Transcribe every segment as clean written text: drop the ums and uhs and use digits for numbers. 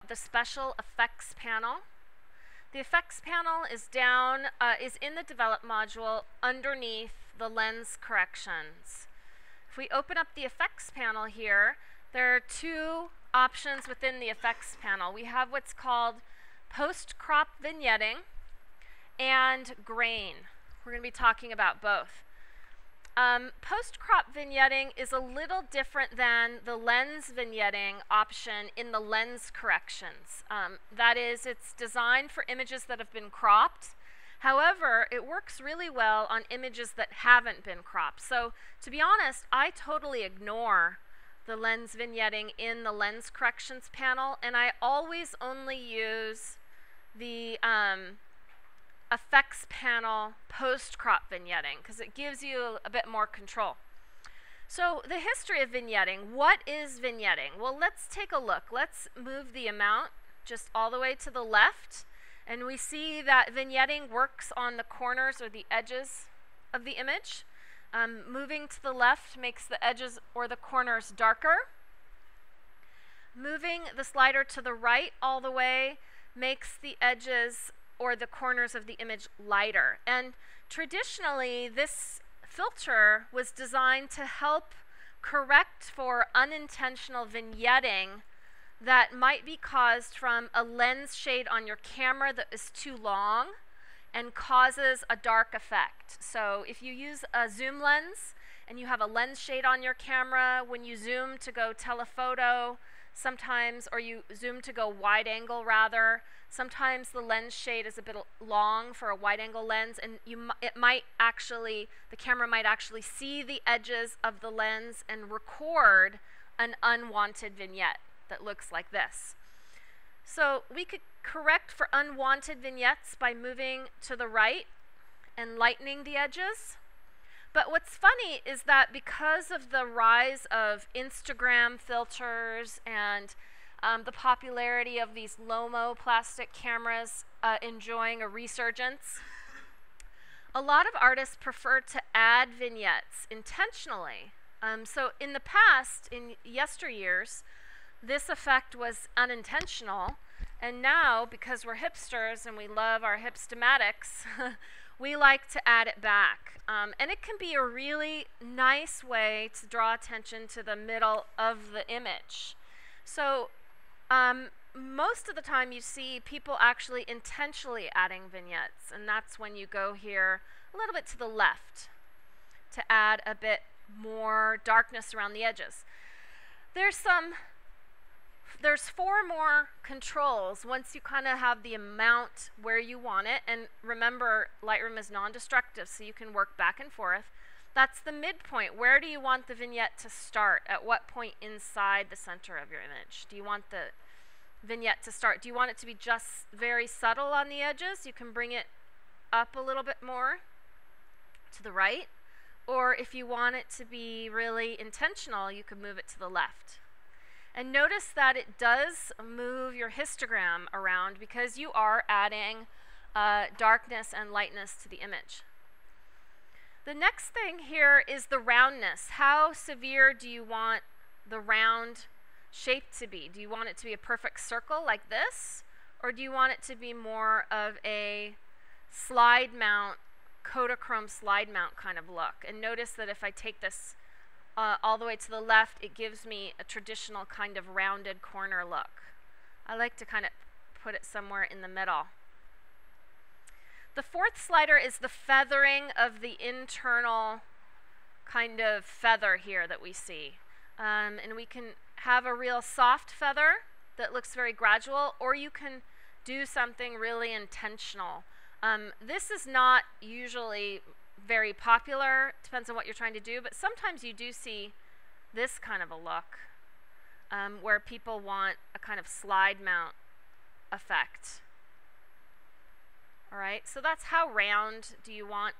the special effects panel. The effects panel is in the develop module underneath the lens corrections. If we open up the effects panel here, there are two options within the effects panel. We have what's called post-crop vignetting and grain. We're going to be talking about both. Post-crop vignetting is a little different than the lens vignetting option in the lens corrections. That is, it's designed for images that have been cropped. However, it works really well on images that haven't been cropped. So, to be honest, I totally ignore the lens vignetting in the lens corrections panel, and I always only use the effects panel post-crop vignetting because it gives you a bit more control. So the history of vignetting. What is vignetting? Well, let's take a look. Let's move the amount just all the way to the left, and we see that vignetting works on the corners or the edges of the image. Moving to the left makes the edges or the corners darker. Moving the slider to the right all the way makes the edges or the corners of the image lighter. And traditionally, this filter was designed to help correct for unintentional vignetting that might be caused from a lens shade on your camera that is too long and causes a dark effect. So if you use a zoom lens and you have a lens shade on your camera, when you zoom to go telephoto, sometimes, or you zoom to go wide angle rather, sometimes the lens shade is a bit long for a wide angle lens, and the camera might actually see the edges of the lens and record an unwanted vignette that looks like this. So we could correct for unwanted vignettes by moving to the right and lightening the edges. But what's funny is that because of the rise of Instagram filters and the popularity of these Lomo plastic cameras enjoying a resurgence, a lot of artists prefer to add vignettes intentionally. So in the past, in yesteryears, this effect was unintentional, and now, because we're hipsters and we love our hipstomatics, we like to add it back. And it can be a really nice way to draw attention to the middle of the image. So most of the time you see people actually intentionally adding vignettes, and that's when you go here a little bit to the left to add a bit more darkness around the edges. There's 4 more controls once you kind of have the amount where you want it. And remember, Lightroom is non-destructive, so you can work back and forth. That's the midpoint. Where do you want the vignette to start? At what point inside the center of your image? Do you want the vignette to start? Do you want it to be just very subtle on the edges? You can bring it up a little bit more to the right. Or if you want it to be really intentional, you can move it to the left. And notice that it does move your histogram around because you are adding darkness and lightness to the image. The next thing here is the roundness. How severe do you want the round shape to be? Do you want it to be a perfect circle like this? Or do you want it to be more of a slide mount, Kodachrome slide mount kind of look? And notice that if I take this all the way to the left, it gives me a traditional kind of rounded corner look. I like to kind of put it somewhere in the middle. The 4th slider is the feathering of the internal kind of feather here that we see. And we can have a real soft feather that looks very gradual, or you can do something really intentional. This is not usually very popular, depends on what you're trying to do, but sometimes you do see this kind of a look where people want a kind of slide mount effect. All right, so that's how round do you want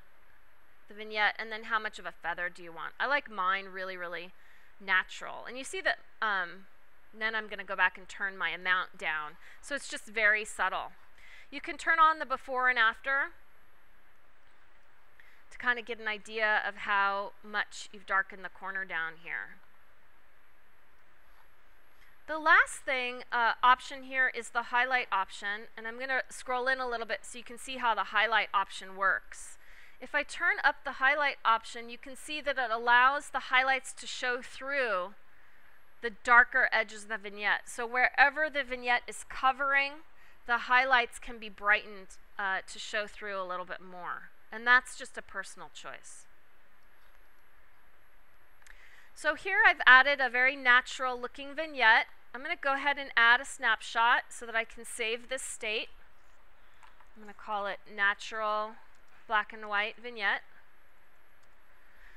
the vignette, and then how much of a feather do you want. I like mine really, really natural. And you see that, then I'm going to go back and turn my amount down. So it's just very subtle. You can turn on the before and after to kind of get an idea of how much you've darkened the corner down here. The last thing option here is the highlight option, and I'm going to scroll in a little bit so you can see how the highlight option works. If I turn up the highlight option, you can see that it allows the highlights to show through the darker edges of the vignette. So wherever the vignette is covering, the highlights can be brightened to show through a little bit more. And that's just a personal choice. So here I've added a very natural looking vignette. I'm going to go ahead and add a snapshot so that I can save this state. I'm going to call it natural black and white vignette.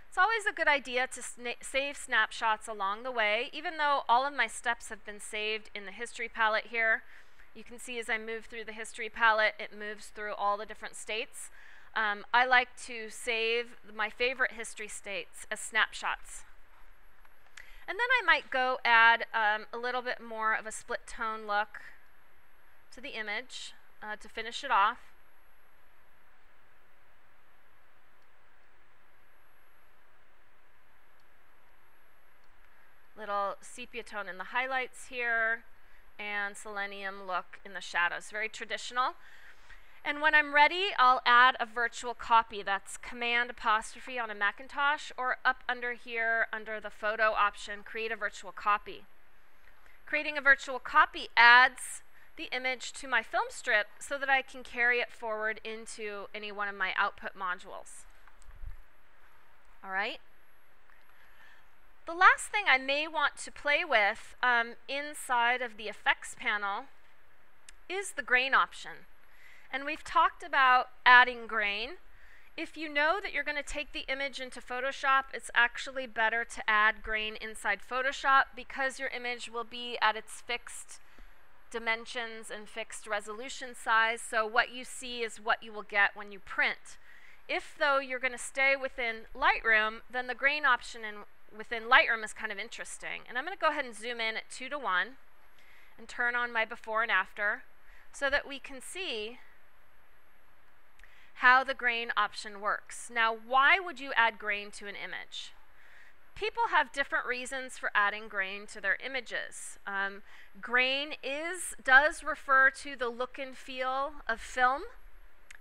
It's always a good idea to save snapshots along the way. Even though all of my steps have been saved in the history palette here, you can see as I move through the history palette, it moves through all the different states. I like to save my favorite history states as snapshots. And then I might go add a little bit more of a split tone look to the image to finish it off. Little sepia tone in the highlights here, and selenium look in the shadows. Very traditional. And when I'm ready, I'll add a virtual copy. That's Command apostrophe on a Macintosh, or up under here under the photo option, create a virtual copy. Creating a virtual copy adds the image to my film strip so that I can carry it forward into any one of my output modules. All right. The last thing I may want to play with inside of the effects panel is the grain option. And we've talked about adding grain. If you know that you're going to take the image into Photoshop, it's actually better to add grain inside Photoshop because your image will be at its fixed dimensions and fixed resolution size. So what you see is what you will get when you print. If, though, you're going to stay within Lightroom, then the grain option within Lightroom is kind of interesting. And I'm going to go ahead and zoom in at 2:1 and turn on my before and after so that we can see how the grain option works. Now, why would you add grain to an image? People have different reasons for adding grain to their images. Grain does refer to the look and feel of film,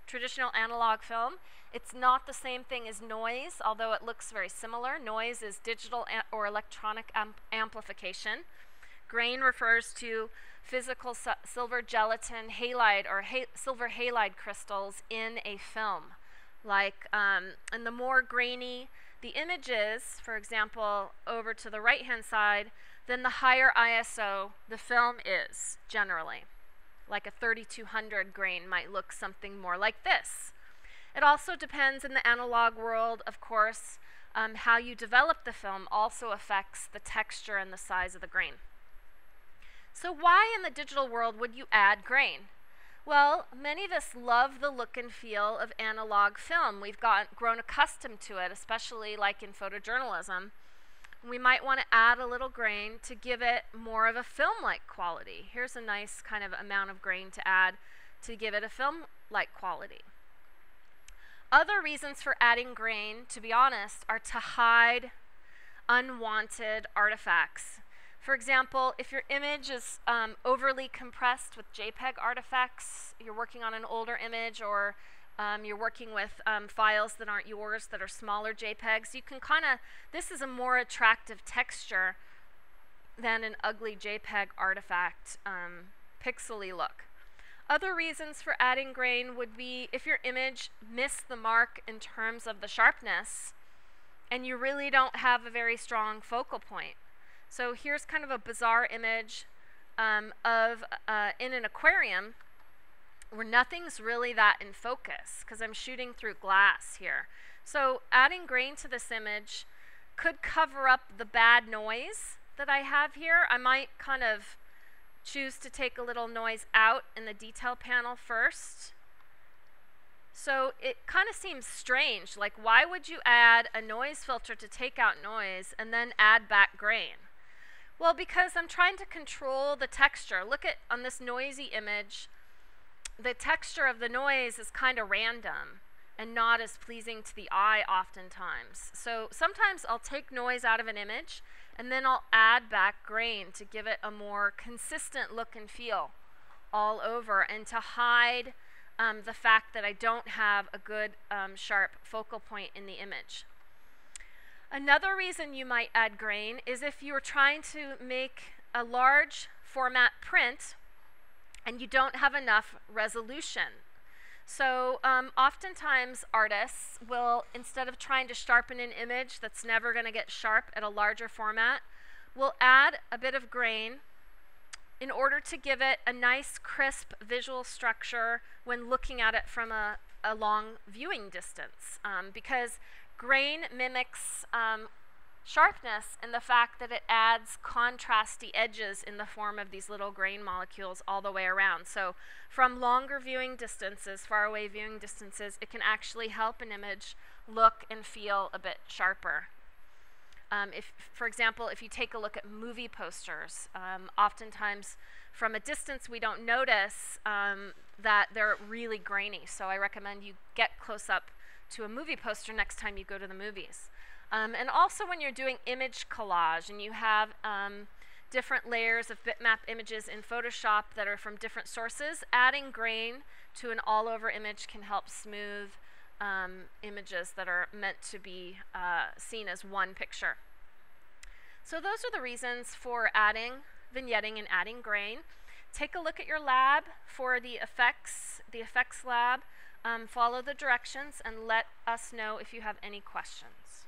traditional analog film. It's not the same thing as noise, although it looks very similar. Noise is digital or electronic amplification. Grain refers to physical silver gelatin halide or silver halide crystals in a film. And the more grainy the image is, for example, over to the right-hand side, then the higher ISO the film is, generally. Like a 3200 grain might look something more like this. It also depends in the analog world, of course, how you develop the film also affects the texture and the size of the grain. So why in the digital world would you add grain? Well, many of us love the look and feel of analog film. We've grown accustomed to it, especially like in photojournalism. We might want to add a little grain to give it more of a film-like quality. Here's a nice kind of amount of grain to add to give it a film-like quality. Other reasons for adding grain, to be honest, are to hide unwanted artifacts. For example, if your image is overly compressed with JPEG artifacts, you're working on an older image, or you're working with files that aren't yours that are smaller JPEGs, you can this is a more attractive texture than an ugly JPEG artifact pixely look. Other reasons for adding grain would be if your image missed the mark in terms of the sharpness and you really don't have a very strong focal point. So here's kind of a bizarre image in an aquarium where nothing's really that in focus because I'm shooting through glass here. So adding grain to this image could cover up the bad noise that I have here. I might kind of choose to take a little noise out in the detail panel first. So it kind of seems strange, like why would you add a noise filter to take out noise and then add back grain? Well, because I'm trying to control the texture. Look at, on this noisy image, the texture of the noise is kind of random and not as pleasing to the eye oftentimes. So sometimes I'll take noise out of an image And then I'll add back grain to give it a more consistent look and feel all over, and to hide the fact that I don't have a good sharp focal point in the image. Another reason you might add grain is if you're trying to make a large format print and you don't have enough resolution. So oftentimes artists will, instead of trying to sharpen an image that's never going to get sharp at a larger format, will add a bit of grain in order to give it a nice crisp visual structure when looking at it from a long viewing distance, because grain mimics sharpness in the fact that it adds contrasty edges in the form of these little grain molecules all the way around. So from longer viewing distances, far away viewing distances, it can actually help an image look and feel a bit sharper. If, for example, if you take a look at movie posters, oftentimes from a distance we don't notice that they're really grainy. So I recommend you get close up to a movie poster next time you go to the movies. And also when you're doing image collage and you have different layers of bitmap images in Photoshop that are from different sources, adding grain to an all-over image can help smooth images that are meant to be seen as one picture. So those are the reasons for adding vignetting and adding grain. Take a look at your lab for the effects lab. Follow the directions and let us know if you have any questions.